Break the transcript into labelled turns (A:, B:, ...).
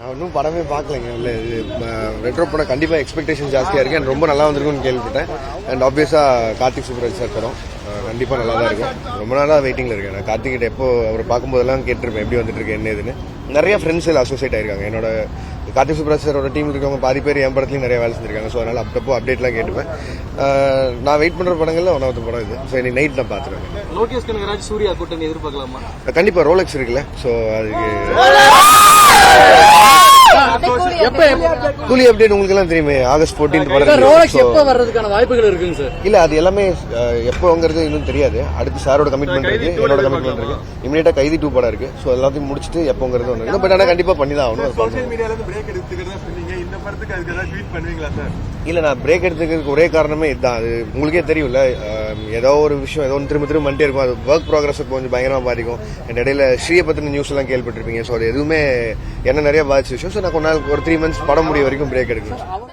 A: நான் இன்னும் படமே பார்க்கலைங்க. இல்லை இது ரெட்ரோ படம் கண்டிப்பாக எக்ஸ்பெக்டேஷன் ஜாஸ்தியாக இருக்குது. அண்ட் ரொம்ப நல்லா வந்திருக்கும்னு கேள்விப்பட்டேன். அண்ட் ஆப்வியஸாக கார்த்திக் சுப்ராஜ் சார் படம் கண்டிப்பாக நல்லா தான் இருக்கும். ரொம்ப நாளாக வெயிட்டிங்கில் இருக்கேன். நான் கார்த்திகிட்ட எப்போ அவரை பார்க்கும்போதெல்லாம் கேட்டிருப்பேன் எப்படி வந்துட்டு இருக்கு என்ன இதுன்னு. நிறைய ஃப்ரெண்ட்ஸ் எல்லாம் அசோசியேட் ஆயிருக்காங்க. என்னோட கார்த்திக் சுப்ராஜ் சாரோட டீமில் இருக்கவங்க பாதி பேர் என் படத்துலையும் நிறைய வேலை செஞ்சிருக்காங்க. ஸோ அதனால் அப்பப்போ அப்டேட்லாம் கேட்டுப்பேன். நான் வெயிட் பண்ணுற படங்களில் ஒன் ஆஃப் த படம் இது. ஸோ இன்னைக்கு நைட் நான் பார்த்துருவேன்.
B: லோகேஷ் கனகராஜ் சூர்யா கூட்டணி எதிர்பார்க்கலாமா?
A: கண்டிப்பாக ரோலெக்ஸ் இருக்குல்ல. ஸோ அதுக்கு கூலி அப்டேட் உங்களுக்கு எல்லாம் தெரியுமே. ஆகஸ்ட் 14
B: எப்ப வர்றதுக்கான வாய்ப்புகள் இருக்குங்க சார்?
A: இல்ல அது எல்லாமே எப்போங்கிறது இன்னும் தெரியாது. அடுத்து சாரோட கமிட்மெண்ட் இருக்கு, என்னோட கமிட்மெண்ட் இருக்கு. இமீடியட்டா கைதி 2 படம் இருக்கு. ஸோ எல்லாத்தையும் முடிச்சுட்டு எப்போங்கிறது ஒன்று இருக்கு. பட் ஆனால் கண்டிப்பா பண்ணி தான் ஆகணும்.
C: சோஷியல் மீடியால இருந்து பிரேக் எடுத்துக்கிறதா சொன்னீங்க. இந்த படத்துக்கு அதுக்கு ஏதாவது ட்வீட் பண்ணுவீங்களா சார்?
A: இல்ல நான் பிரேக் எடுத்துக்கிறதுக்கு ஒரே காரணமே இதுதான். அது உங்களுக்கே தெரியும்ல, ஏதோ ஒரு விஷயம் ஏதோ திரும்ப திரும்ப பண்ணிட்டே இருக்கும். அது ஒர்க் ப்ராக்ரஸ் கொஞ்சம் பயங்கரமா பாதிக்கும். இடையில ஸ்ரீயை பத்தின நியூஸ் எல்லாம் கேள்விப்பட்டிருப்பீங்க. ஸோ அது எதுவுமே என்ன நிறைய பாதிச்ச விஷயம். ஸோ நான் கொஞ்ச நாள் ஒரு 3 months படம் முடிய வரைக்கும் பிரேக் எடுக்கணும்.